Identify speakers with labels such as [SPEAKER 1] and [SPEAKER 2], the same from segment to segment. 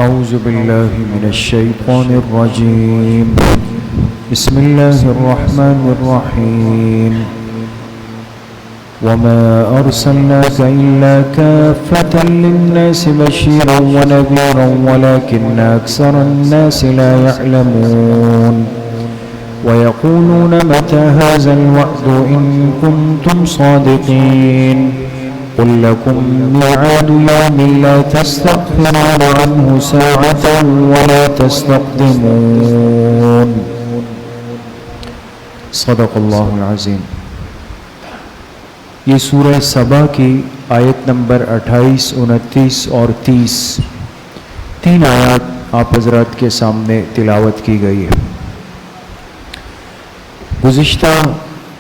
[SPEAKER 1] أعوذ بالله من الشيطان الرجيم. بسم الله الرحمن الرحيم. وما أرسلناك إلا كافة للناس بشيرا ونذيرا ولكن أكثر الناس لا يعلمون. ويقولون متى هذا الوعد إن كنتم صادقين. قل لكم ميعاد يوم لا تستأخرون عنه ساعة ولا تستقدمون. صدق اللہ العظیم. یہ سورہ سبا کی آیت نمبر 28، 29 اور 30 تین آیات آپ حضرات کے سامنے تلاوت کی گئی ہے. گزشتہ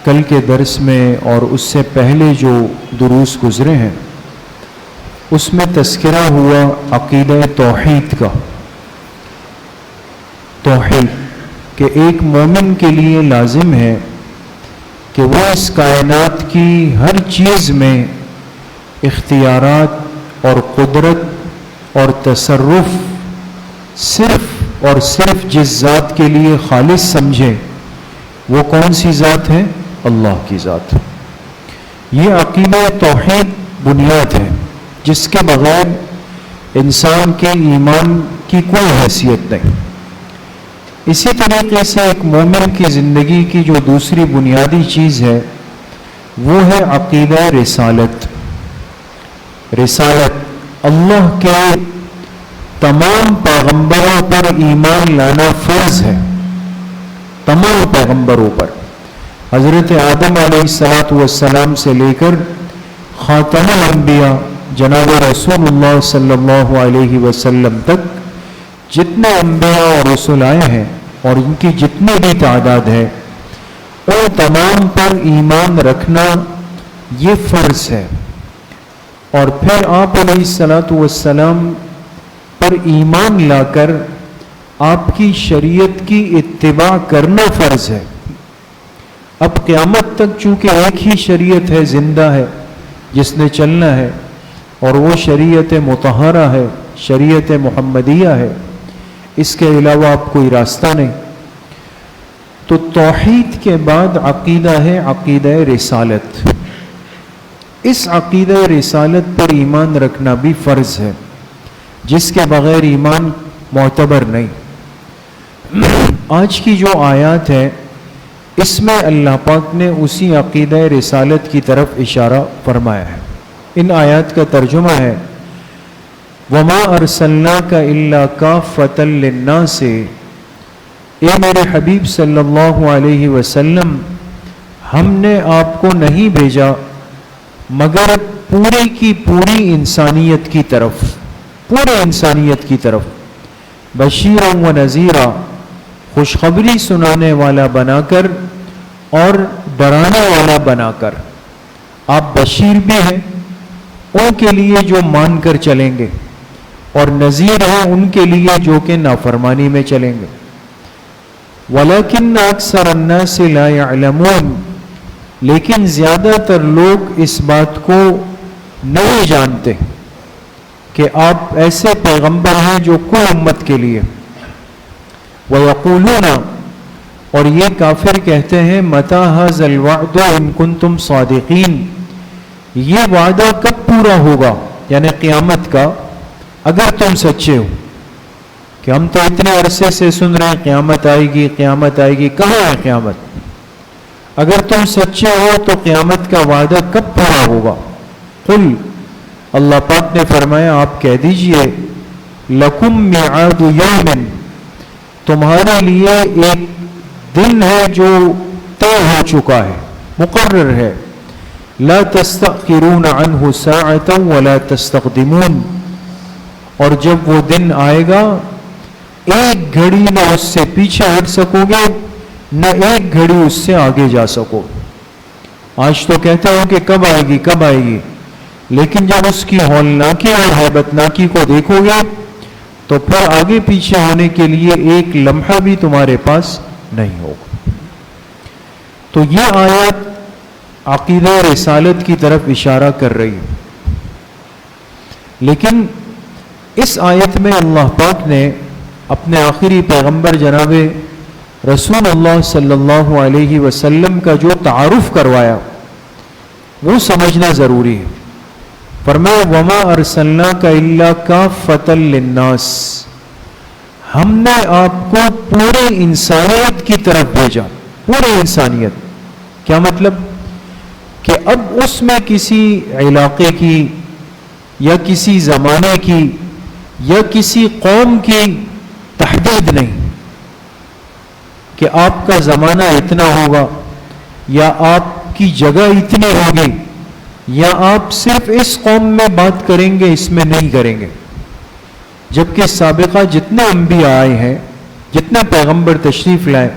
[SPEAKER 1] کل کے درس میں اور اس سے پہلے جو دروس گزرے ہیں اس میں تذکرہ ہوا عقیدہ توحید کا. توحید کہ ایک مومن کے لیے لازم ہے کہ وہ اس کائنات کی ہر چیز میں اختیارات اور قدرت اور تصرف صرف اور صرف جس ذات کے لیے خالص سمجھے. وہ کون سی ذات ہے؟ اللہ کی ذات. یہ عقیدہ توحید بنیاد ہے جس کے بغیر انسان کے ایمان کی کوئی حیثیت نہیں. اسی طریقے سے ایک مومن کی زندگی کی جو دوسری بنیادی چیز ہے وہ ہے عقیدہ رسالت. رسالت اللہ کے تمام پیغمبروں پر ایمان لانا فرض ہے. تمام پیغمبروں پر، حضرت آدم علیہ السلام سے لے کر خاتم الانبیاء جناب رسول اللہ صلی اللہ علیہ وسلم تک جتنے انبیاء اور رسول آئے ہیں اور ان کی جتنی بھی تعداد ہے ان تمام پر ایمان رکھنا یہ فرض ہے. اور پھر آپ علیہ السلام پر ایمان لا کر آپ کی شریعت کی اتباع کرنا فرض ہے. اب قیامت تک چونکہ ایک ہی شریعت ہے، زندہ ہے، جس نے چلنا ہے، اور وہ شریعت مطہرہ ہے، شریعت محمدیہ ہے. اس کے علاوہ آپ کوئی راستہ نہیں. تو توحید کے بعد عقیدہ ہے عقیدہ رسالت. اس عقیدہ رسالت پر ایمان رکھنا بھی فرض ہے جس کے بغیر ایمان معتبر نہیں. آج کی جو آیات ہے اس میں اللہ پاک نے اسی عقیدہ رسالت کی طرف اشارہ فرمایا ہے. ان آیات کا ترجمہ ہے وَمَا أَرْسَلْنَاكَ إِلَّا كَافَّةً لِلنَّاسِ. اے میرے حبیب صلی اللہ علیہ وسلم، ہم نے آپ کو نہیں بھیجا مگر پوری کی پوری انسانیت کی طرف، پورے انسانیت کی طرف. بشیرا و نذیرا، خوشخبری سنانے والا بنا کر اور ڈرانے والا بنا کر. آپ بشیر بھی ہیں ان کے لیے جو مان کر چلیں گے، اور نذیر ہیں ان کے لیے جو کہ نافرمانی میں چلیں گے. وَلَكِنَّ أَكْثَرَ النَّاسِ لَا يَعْلَمُونَ، لیکن زیادہ تر لوگ اس بات کو نہیں جانتے کہ آپ ایسے پیغمبر ہیں جو کل امت کے لیے. وَيَقُولُونَ، اور یہ کافر کہتے ہیں مَتَى هَذَا الْوَعْدُ إِن كُنتُمْ صَادِقِينَ، یہ وعدہ کب پورا ہوگا، یعنی قیامت کا، اگر تم سچے ہو. کہ ہم تو اتنے عرصے سے سن رہے ہیں قیامت آئے گی قیامت آئے گی. کہاں ہے قیامت؟ اگر تم سچے ہو تو قیامت کا وعدہ کب پورا ہوگا؟ قل، اللہ پاک نے فرمایا آپ کہہ دیجئے لَكُمْ مِيعَادُ يَوْمٍ، تمہارے لیے ایک دن ہے جو طے ہو چکا ہے، مقرر ہے. لَا تَسْتَأْخِرُونَ عَنْهُ سَاعَةً وَلَا تَسْتَقْدِمُونَ، اور جب وہ دن آئے گا ایک گھڑی نہ اس سے پیچھے ہٹ سکو گے نہ ایک گھڑی اس سے آگے جا سکو. آج تو کہتے ہو کہ کب آئے گی کب آئے گی، لیکن جب اس کی ہولناکی اور ہیبتناکی کو دیکھو گے تو پھر آگے پیچھے ہونے کے لیے ایک لمحہ بھی تمہارے پاس نہیں ہوگا. تو یہ آیات عقیدہ رسالت کی طرف اشارہ کر رہی ہے. لیکن اس آیت میں اللہ پاک نے اپنے آخری پیغمبر جناب رسول اللہ صلی اللہ علیہ وسلم کا جو تعارف کروایا وہ سمجھنا ضروری ہے. فرمایا وما ارسلناک الا کافۃ للناس، ہم نے آپ کو پورے انسانیت کی طرف بھیجا. پورے انسانیت کیا مطلب؟ کہ اب اس میں کسی علاقے کی یا کسی زمانے کی یا کسی قوم کی تحدید نہیں کہ آپ کا زمانہ اتنا ہوگا یا آپ کی جگہ اتنی ہوگی یا آپ صرف اس قوم میں بات کریں گے اس میں نہیں کریں گے. جبکہ سابقہ جتنے انبیاء آئے ہیں، جتنے پیغمبر تشریف لائے،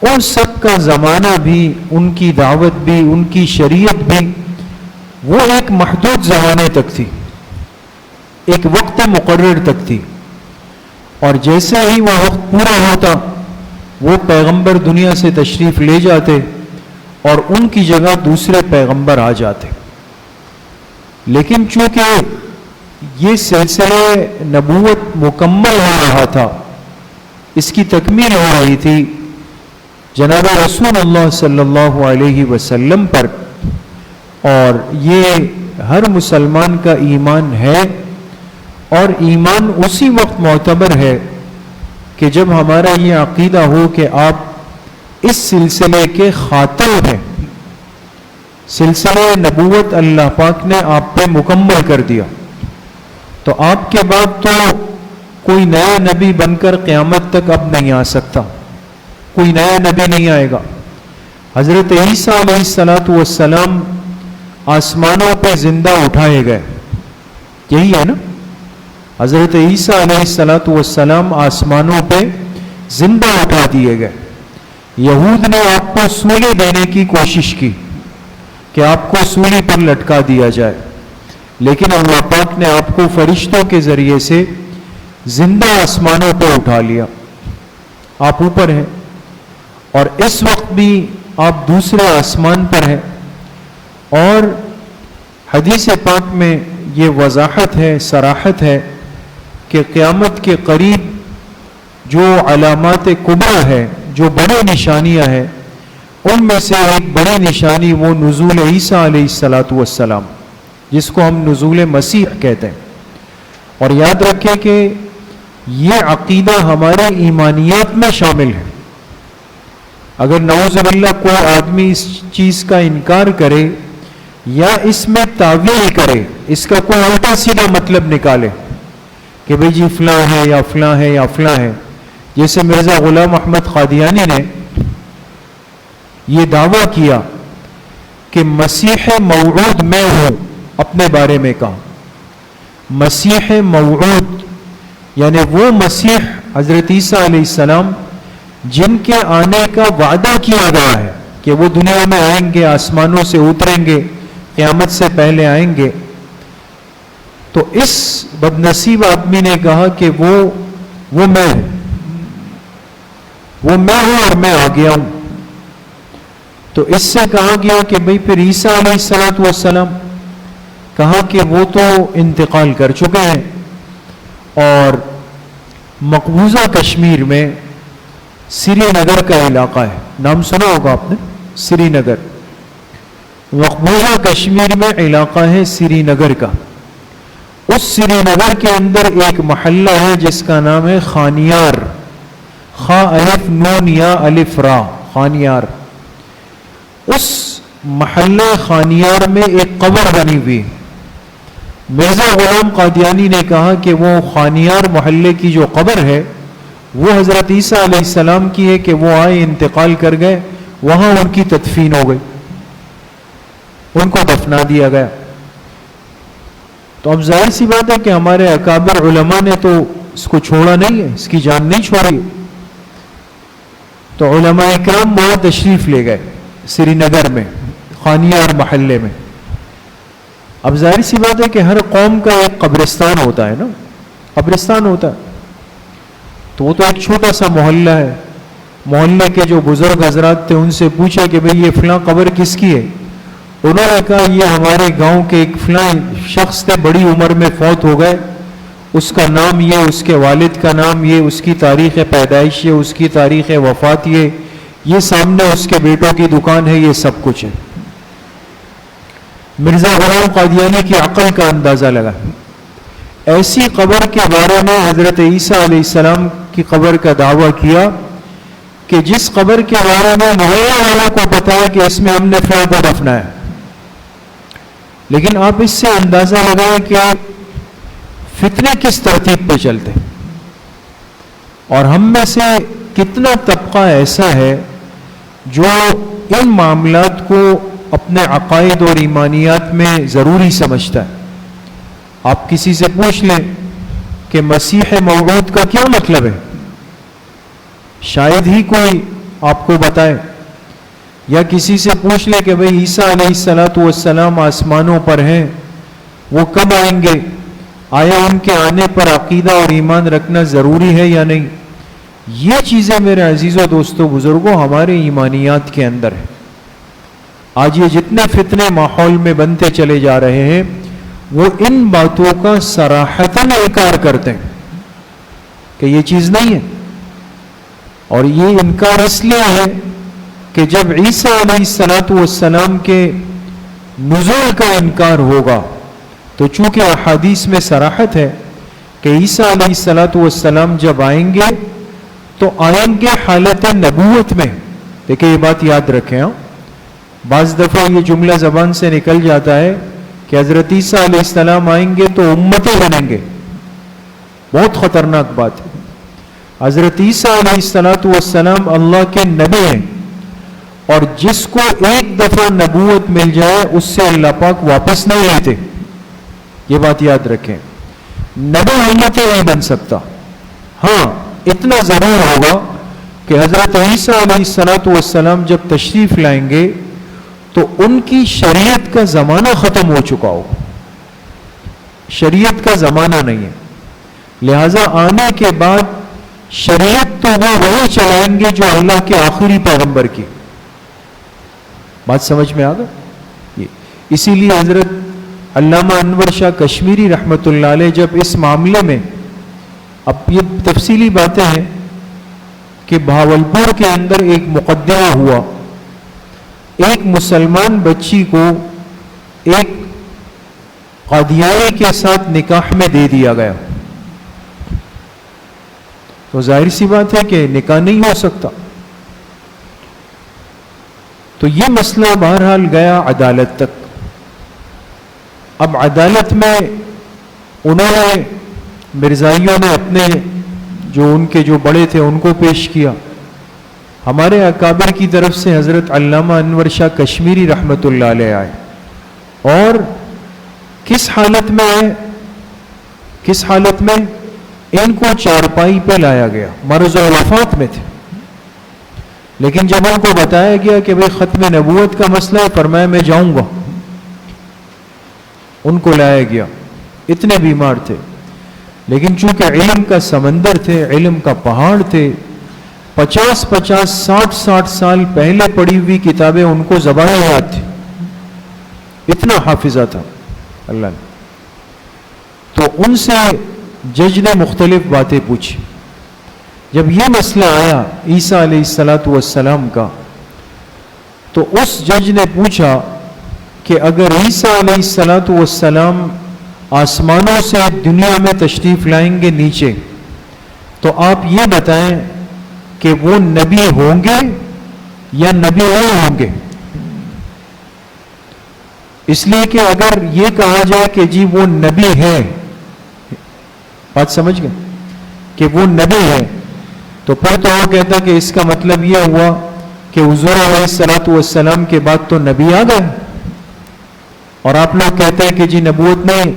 [SPEAKER 1] ان سب کا زمانہ بھی، ان کی دعوت بھی، ان کی شریعت بھی وہ ایک محدود زمانے تک تھی، ایک وقت مقرر تک تھی. اور جیسے ہی وہ وقت پورا ہوتا وہ پیغمبر دنیا سے تشریف لے جاتے اور ان کی جگہ دوسرے پیغمبر آ جاتے. لیکن چونکہ یہ سلسلہ نبوت مکمل ہو رہا تھا، اس کی تکمیل ہو رہی تھی جناب رسول اللہ صلی اللہ علیہ وسلم پر، اور یہ ہر مسلمان کا ایمان ہے، اور ایمان اسی وقت معتبر ہے کہ جب ہمارا یہ عقیدہ ہو کہ آپ اس سلسلے کے خاتم ہیں. سلسلہ نبوت اللہ پاک نے آپ پہ مکمل کر دیا، تو آپ کے بعد تو کوئی نیا نبی بن کر قیامت تک اب نہیں آ سکتا، کوئی نیا نبی نہیں آئے گا. حضرت عیسیٰ علیہ السلام آسمانوں پہ زندہ اٹھائے گئے، یہی ہے نا؟ حضرت عیسیٰ علیہ السلام آسمانوں پہ زندہ اٹھا دیے گئے. یہود نے آپ کو سولی دینے کی کوشش کی کہ آپ کو سولی پر لٹکا دیا جائے، لیکن اللہ پاک نے آپ کو فرشتوں کے ذریعے سے زندہ آسمانوں پہ اٹھا لیا. آپ اوپر ہیں اور اس وقت بھی آپ دوسرے آسمان پر ہیں. اور حدیث پاک میں یہ وضاحت ہے، صراحت ہے کہ قیامت کے قریب جو علامات کبریٰ ہے، جو بڑی نشانیاں ہیں، ان میں سے ایک بڑی نشانی وہ نزول عیسیٰ علیہ السلام، جس کو ہم نزول مسیح کہتے ہیں. اور یاد رکھیں کہ یہ عقیدہ ہمارے ایمانیات میں شامل ہے. اگر نعوذ باللہ کوئی آدمی اس چیز کا انکار کرے یا اس میں تعویل کرے، اس کا کوئی الٹا سیدھا مطلب نکالے کہ بھئی جی فلاں ہے یا فلاں ہے یا فلاں ہے، جیسے مرزا غلام احمد قادیانی نے یہ دعویٰ کیا کہ مسیح موعود میں ہوں، اپنے بارے میں کہا مسیح موعود یعنی وہ مسیح حضرت عیسیٰ علیہ السلام جن کے آنے کا وعدہ کیا گیا ہے کہ وہ دنیا میں آئیں گے، آسمانوں سے اتریں گے، قیامت سے پہلے آئیں گے. تو اس بدنصیب آدمی نے کہا کہ وہ میں ہوں، وہ میں ہوں اور میں آ گیا ہوں. تو اس سے کہا گیا کہ بھئی پھر عیسیٰ علیہ السلام، کہا کہ وہ تو انتقال کر چکے ہیں. اور مقبوضہ کشمیر میں سری نگر کا علاقہ ہے، نام سنا ہوگا آپ نے، سری نگر. مقبوضہ کشمیر میں علاقہ ہے سری نگر کا. اس سری نگر کے اندر ایک محلہ ہے جس کا نام ہے خانیار، خا الف نون یا الف را، خانیار. اس محلہ خانیار میں ایک قبر بنی ہوئی. مرزا غلام قادیانی نے کہا کہ وہ خانیار محلے کی جو قبر ہے وہ حضرت عیسیٰ علیہ السلام کی ہے کہ وہ آئے، انتقال کر گئے، وہاں ان کی تدفین ہو گئی، ان کو دفنا دیا گیا. تو اب ظاہر سی بات ہے کہ ہمارے اکابر علماء نے تو اس کو چھوڑا نہیں ہے، اس کی جان نہیں چھوڑی. تو علماء اکرام وہاں تشریف لے گئے سری نگر میں، خانیار محلے میں. اب ظاہر سی بات ہے کہ ہر قوم کا ایک قبرستان ہوتا ہے نا، قبرستان ہوتا ہے. تو وہ تو ایک چھوٹا سا محلہ ہے. محلے کے جو بزرگ حضرات تھے ان سے پوچھا کہ بھئی یہ فلاں قبر کس کی ہے؟ انہوں نے کہا یہ ہمارے گاؤں کے ایک فلاں شخص تھے، بڑی عمر میں فوت ہو گئے، اس کا نام یہ، اس کے والد کا نام یہ، اس کی تاریخ پیدائش یہ، اس کی تاریخ وفات یہ سامنے اس کے بیٹوں کی دکان ہے، یہ سب کچھ ہے۔ مرزا غلام قادیانی کی عقل کا اندازہ لگا۔ ایسی قبر کے بارے میں حضرت عیسیٰ علیہ السلام کی قبر کا دعویٰ کیا کہ جس قبر کے بارے میں محلہ والوں کو پتا ہے کہ اس میں ہم نے فلاں کو دفنایا، لیکن آپ اس سے اندازہ لگائیں کہ فتنے کس ترتیب پہ چلتے، اور ہم میں سے کتنا طبقہ ایسا ہے جو ان معاملات کو اپنے عقائد اور ایمانیات میں ضروری سمجھتا ہے۔ آپ کسی سے پوچھ لیں کہ مسیح موعود کا کیا مطلب ہے، شاید ہی کوئی آپ کو بتائے، یا کسی سے پوچھ لیں کہ بھئی عیسیٰ علیہ السلام آسمانوں پر ہیں، وہ کب آئیں گے، آیا ان کے آنے پر عقیدہ اور ایمان رکھنا ضروری ہے یا نہیں؟ یہ چیزیں میرے عزیزوں دوستوں بزرگوں ہمارے ایمانیات کے اندر ہیں۔ آج یہ جتنے فتنے ماحول میں بنتے چلے جا رہے ہیں وہ ان باتوں کا صراحتاً انکار کرتے ہیں کہ یہ چیز نہیں ہے، اور یہ انکار اس لیے ہے کہ جب عیسیٰ علیہ السلام کے نزول کا انکار ہوگا تو چونکہ احادیث میں صراحت ہے کہ عیسیٰ علیہ السلام جب آئیں گے تو آئیں گے حالت نبوت میں۔ دیکھیں یہ بات یاد رکھیں، بعض دفعہ یہ جملہ زبان سے نکل جاتا ہے کہ حضرت عیسیٰ علیہ السلام آئیں گے تو امتیں بنیں گے، بہت خطرناک بات ہے۔ حضرت عیسیٰ علیہ السلام اللہ کے نبی ہیں، اور جس کو ایک دفعہ نبوت مل جائے اس سے اللہ پاک واپس نہیں لیتے، یہ بات یاد رکھیں۔ نبی امتیں نہیں بن سکتا، ہاں اتنا ضرور ہوگا کہ حضرت عیسیٰ علیہ السلام جب تشریف لائیں گے تو ان کی شریعت کا زمانہ ختم ہو چکا ہو، شریعت کا زمانہ نہیں ہے، لہذا آنے کے بعد شریعت تو وہ وہی چلائیں گے جو اللہ کے آخری پیغمبر کی۔ بات سمجھ میں آ گئی؟ اسی لیے حضرت علامہ انور شاہ کشمیری رحمۃ اللہ علیہ جب اس معاملے میں، اب یہ تفصیلی باتیں ہیں کہ بھاولپور کے اندر ایک مقدمہ ہوا، ایک مسلمان بچی کو ایک قادیانی کے ساتھ نکاح میں دے دیا گیا، تو ظاہر سی بات ہے کہ نکاح نہیں ہو سکتا، تو یہ مسئلہ بہرحال گیا عدالت تک۔ اب عدالت میں انہوں نے مرزائیوں نے اپنے جو ان کے جو بڑے تھے ان کو پیش کیا، ہمارے اکابر کی طرف سے حضرت علامہ انور شاہ کشمیری رحمۃ اللہ علیہ آئے، اور کس حالت میں آئے، کس حالت میں؟ ان کو چارپائی پہ لایا گیا، مرض و وفات میں تھے، لیکن جب ان کو بتایا گیا کہ بھئی ختم نبوت کا مسئلہ ہے، فرمایا میں جاؤں گا، ان کو لایا گیا، اتنے بیمار تھے، لیکن چونکہ علم کا سمندر تھے، علم کا پہاڑ تھے، 50-60 سال پہلے پڑھی ہوئی کتابیں ان کو زبانیں یاد تھی، اتنا حافظہ تھا اللہ نے۔ تو ان سے جج نے مختلف باتیں پوچھی۔ جب یہ مسئلہ آیا عیسیٰ علیہ السلام کا، تو اس جج نے پوچھا کہ اگر عیسیٰ علیہ السلام آسمانوں سے دنیا میں تشریف لائیں گے نیچے، تو آپ یہ بتائیں کہ وہ نبی ہوں گے یا نبی نہیں ہوں گے؟ اس لیے کہ اگر یہ کہا جائے کہ جی وہ نبی ہے، بات سمجھ گئے کہ وہ نبی ہے، تو پھر تو وہ کہتا کہ اس کا مطلب یہ ہوا کہ حضور علیہ السلام کے بعد تو نبی آ گئے، اور آپ لوگ کہتے ہیں کہ جی نبوت نہیں،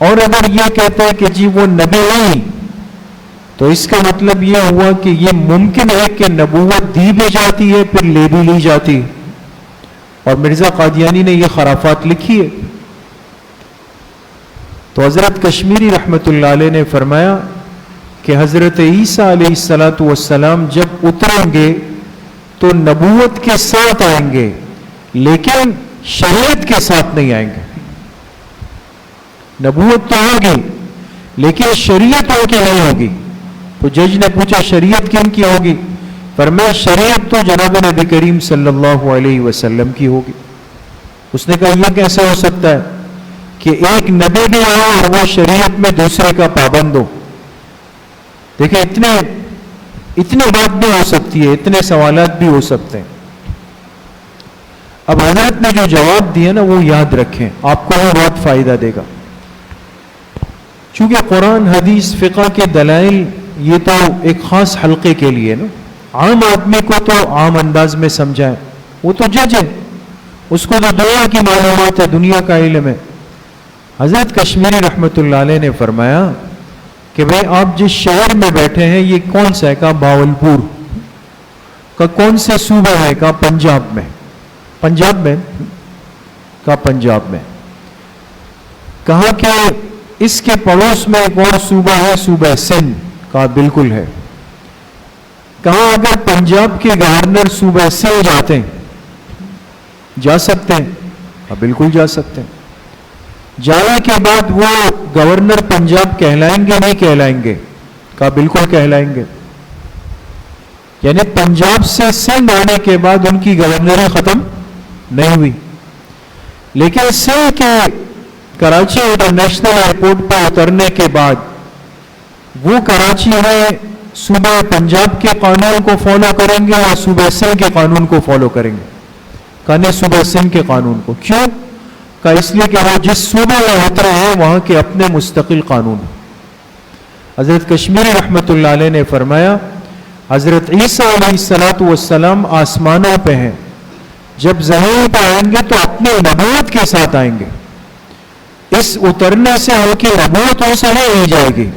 [SPEAKER 1] اور اگر یہ کہتا ہے کہ جی وہ نبی نہیں، تو اس کا مطلب یہ ہوا کہ یہ ممکن ہے کہ نبوت دی بھی جاتی ہے پھر لے بھی لی جاتی ہے، اور مرزا قادیانی نے یہ خرافات لکھی ہے۔ تو حضرت کشمیری رحمۃ اللہ علیہ نے فرمایا کہ حضرت عیسیٰ علیہ السلام جب اتریں گے تو نبوت کے ساتھ آئیں گے، لیکن شریعت کے ساتھ نہیں آئیں گے۔ نبوت تو ہوگی لیکن شریعت ان کی نہیں ہوگی. تو جج نے پوچھا شریعت کن کی ہوگی؟ فرمایا شریعت تو جناب نبی کریم صلی اللہ علیہ وسلم کی ہوگی. اس نے کہا یہ کیسے ہو سکتا ہے کہ ایک نبی بھی ہو اور وہ شریعت میں دوسرے کا پابند ہو؟ دیکھیں اتنی بات بھی ہو سکتی ہے، اتنے سوالات بھی ہو سکتے ہیں. اب حضرت نے جو جواب دیا نا وہ یاد رکھیں، آپ کو وہ بہت فائدہ دے گا. چونکہ قرآن حدیث فقہ کے دلائل یہ تو ایک خاص حلقے کے لیے نا، عام آدمی کو تو عام انداز میں سمجھائیں، وہ تو جج ہے، اس کو تو دنیا کی معلومات ہے، دنیا کا علم ہے. حضرت کشمیری رحمۃ اللہ علیہ نے فرمایا کہ بھئی آپ جس شہر میں بیٹھے ہیں یہ کون سا ہے؟ کہا بھاولپور. کا کون سے صوبہ ہے؟ کہا پنجاب میں. پنجاب میں؟ کہا پنجاب میں. کہا کہ اس کے پڑوس میں ایک اور صوبہ ہے، صوبہ سندھ. کہا بالکل ہے. کہا اگر پنجاب کے گورنر صوبہ سندھ جاتے ہیں، جا سکتے ہیں؟ کہا بالکل جا سکتے ہیں. جانے کے بعد وہ گورنر پنجاب کہلائیں گے نہیں کہلائیں گے؟ کہا بالکل کہلائیں گے. یعنی پنجاب سے سندھ آنے کے بعد ان کی گورنری ختم نہیں ہوئی. لیکن سندھ کے کراچی انٹرنیشنل ایئرپورٹ پر اترنے کے بعد وہ کراچی میں صوبہ پنجاب کے قانون کو فالو کریں گے یا صوبہ سندھ کے قانون کو فالو کریں گے؟ کہنے صوبہ سندھ کے قانون کو. کیوں؟ کہا اس لیے کہ وہ جس صوبے میں اترے ہیں وہاں کے اپنے مستقل قانون. حضرت کشمیری رحمۃ اللہ علیہ نے فرمایا حضرت عیسیٰ علیہ السلام آسمانوں پہ ہیں، جب زمین پہ آئیں گے تو اپنی نبوت کے ساتھ آئیں گے. اس اترنے سے ان کی نبوت ان سے نہیں لی جائے گی،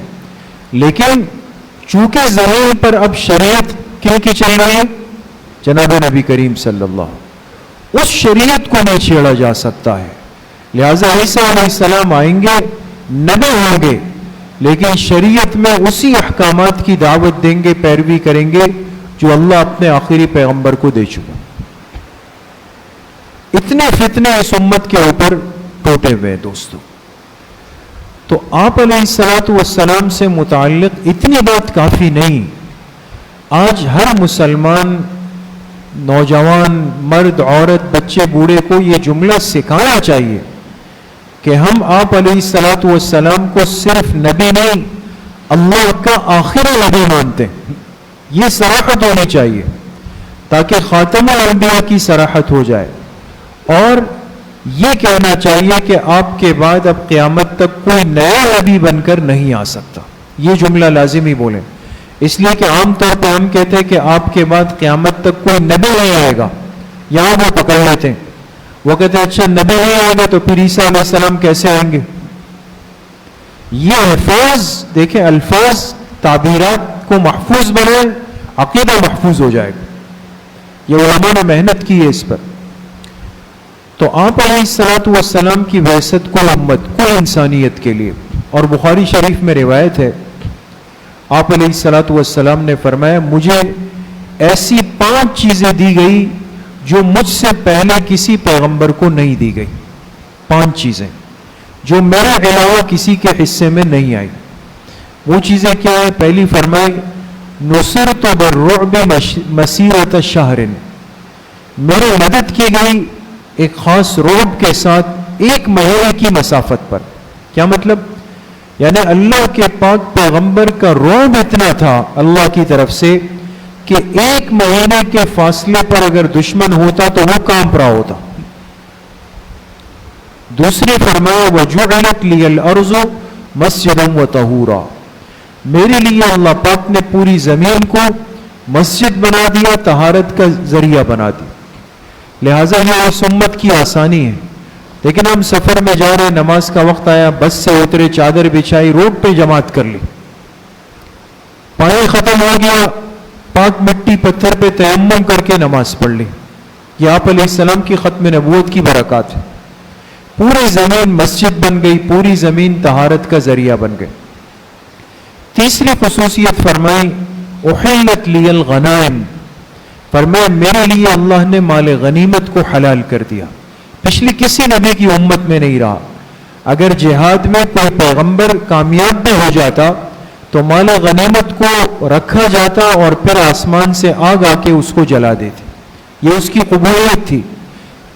[SPEAKER 1] لیکن چونکہ زمین پر اب شریعت کن کی چل رہی ہے؟ جناب نبی کریم صلی اللہ علیہ وسلم. اس شریعت کو نہیں چھیڑا جا سکتا ہے. لہذا عیسیٰ علیہ السلام آئیں گے، نبی ہوں گے، لیکن شریعت میں اسی احکامات کی دعوت دیں گے، پیروی کریں گے جو اللہ اپنے آخری پیغمبر کو دے چکا. اتنے فتنے اس امت کے اوپر ٹوٹے ہوئے دوستوں. تو آپ علیہ الصلوۃ والسلام سے متعلق اتنی بات کافی نہیں. آج ہر مسلمان نوجوان، مرد، عورت، بچے، بوڑھے کو یہ جملہ سکھانا چاہیے کہ ہم آپ علیہ الصلوۃ والسلام کو صرف نبی نہیں، اللہ کا آخری نبی مانتے ہیں. یہ صراحت ہونی چاہیے تاکہ خاتم الانبیاء کی صراحت ہو جائے. اور یہ کہنا چاہیے کہ آپ کے بعد اب قیامت تک کوئی نیا نبی بن کر نہیں آ سکتا. یہ جملہ لازمی بولیں، اس لیے کہ عام طور پہ ہم کہتے ہیں کہ آپ کے بعد قیامت تک کوئی نبی نہیں آئے گا. یہاں وہ پکڑ لیتے ہیں، وہ کہتے ہیں اچھا نبی نہیں آئے گا تو پھر عیسیٰ علیہ السلام کیسے آئیں گے؟ یہ الفاظ دیکھیں، الفاظ تعبیرات کو محفوظ بنائیں، عقیدہ محفوظ ہو جائے گا. یہ علماء نے محنت کی ہے اس پر. تو آپ علیہ الصلوۃ والسلام کی بعثت کو امت کو انسانیت کے لیے، اور بخاری شریف میں روایت ہے آپ علیہ الصلوۃ والسلام نے فرمایا مجھے ایسی 5 چیزیں دی گئی جو مجھ سے پہلے کسی پیغمبر کو نہیں دی گئی. 5 چیزیں جو میرے علاوہ کسی کے حصے میں نہیں آئی. وہ چیزیں کیا ہیں؟ پہلی فرمائی نصرت بالرعب مسیرۃ شہر، میرے مدد کی گئی ایک خاص رعب کے ساتھ 1 مہینے کی مسافت پر. کیا مطلب؟ یعنی اللہ کے پاک پیغمبر کا رعب اتنا تھا اللہ کی طرف سے کہ 1 مہینے کے فاصلے پر اگر دشمن ہوتا تو وہ کانپ رہا ہوتا. دوسری فرمایا وجعلت لی الارض مسجدا وطہورا، میرے لیے اللہ پاک نے پوری زمین کو مسجد بنا دیا، طہارت کا ذریعہ بنا دیا. لہٰذا یہ اس امت کی آسانی ہے. لیکن ہم سفر میں جا رہے، نماز کا وقت آیا، بس سے اترے، چادر بچھائی، روڈ پہ جماعت کر لی، پانی ختم ہو گیا، پاک مٹی پتھر پہ تیمم کر کے نماز پڑھ لی. یہ آپ علیہ السلام کی ختم نبوت کی برکات ہے. پوری زمین مسجد بن گئی، پوری زمین طہارت کا ذریعہ بن گئی. تیسری خصوصیت فرمائی احلت لی الغنائم، فرمایا میرے لیے اللہ نے مال غنیمت کو حلال کر دیا. پچھلی کسی نبی کی امت میں نہیں رہا. اگر جہاد میں کوئی پیغمبر کامیاب بھی ہو جاتا تو مال غنیمت کو رکھا جاتا اور پھر آسمان سے آگ آ کے اس کو جلا دیتے. یہ اس کی قبولیت تھی،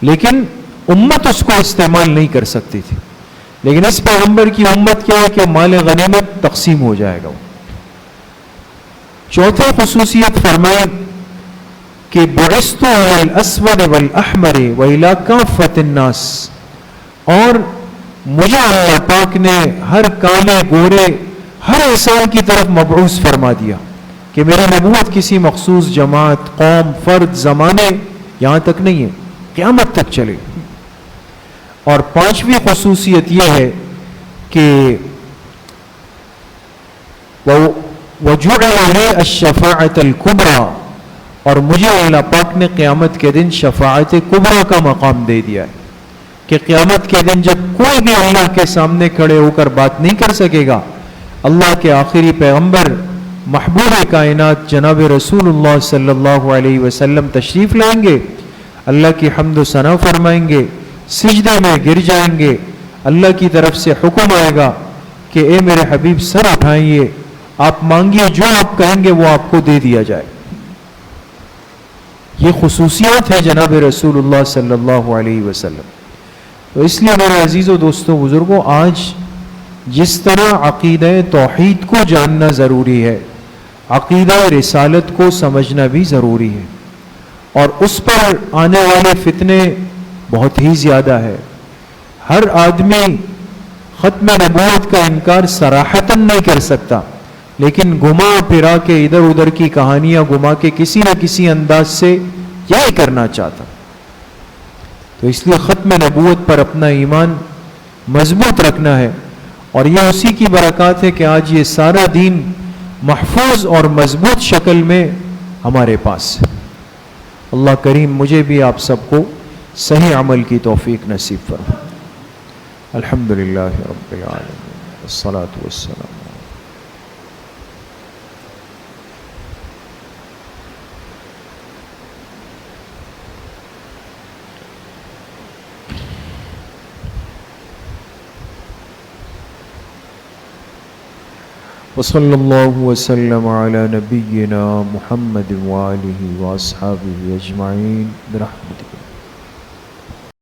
[SPEAKER 1] لیکن امت اس کو استعمال نہیں کر سکتی تھی. لیکن اس پیغمبر کی امت کیا ہے کہ مال غنیمت تقسیم ہو جائے گا. چوتھی خصوصیت فرمائے کہ بعثت علی الاسود والاحمر والی کافۃ الناس، اور مجھے اللہ پاک نے ہر کالے گورے ہر انسان کی طرف مبعوث فرما دیا کہ میری نبوت کسی مخصوص جماعت، قوم، فرد، زمانے یہاں تک نہیں ہے، قیامت تک چلے. اور پانچویں خصوصیت یہ ہے کہ وَجُعِلَ لِي الشَّفَاعَةَ الْكُبْرَى، اور مجھے اللہ پاک نے قیامت کے دن شفاعت کبریٰ کا مقام دے دیا ہے کہ قیامت کے دن جب کوئی بھی اللہ کے سامنے کھڑے ہو کر بات نہیں کر سکے گا، اللہ کے آخری پیغمبر محبوب کائنات جناب رسول اللہ صلی اللہ علیہ وسلم تشریف لائیں گے، اللہ کی حمد و ثنا فرمائیں گے، سجدہ میں گر جائیں گے، اللہ کی طرف سے حکم آئے گا کہ اے میرے حبیب سر اٹھائیے، آپ مانگیے، جو آپ کہیں گے وہ آپ کو دے دیا جائے. یہ خصوصیات ہے جناب رسول اللہ صلی اللہ علیہ وسلم. تو اس لیے میرے عزیزوں، دوستوں، بزرگوں، آج جس طرح عقیدہ توحید کو جاننا ضروری ہے، عقیدہ رسالت کو سمجھنا بھی ضروری ہے، اور اس پر آنے والے فتنے بہت ہی زیادہ ہے. ہر آدمی ختم نبوت کا انکار صراحتاً نہیں کر سکتا، لیکن گھما پھرا کے ادھر ادھر کی کہانیاں گھما کے کسی نہ کسی انداز سے یہی کرنا چاہتا. تو اس لیے ختم نبوت پر اپنا ایمان مضبوط رکھنا ہے، اور یہ اسی کی برکات ہے کہ آج یہ سارا دین محفوظ اور مضبوط شکل میں ہمارے پاس ہے. اللہ کریم مجھے بھی آپ سب کو صحیح عمل کی توفیق نصیب فرمائے. الحمدللہ رب العالمین والصلاة والسلام. وصلی اللہ وسلم علی نبینا محمد وآلہ واصحابہ اجمعین برحمتک.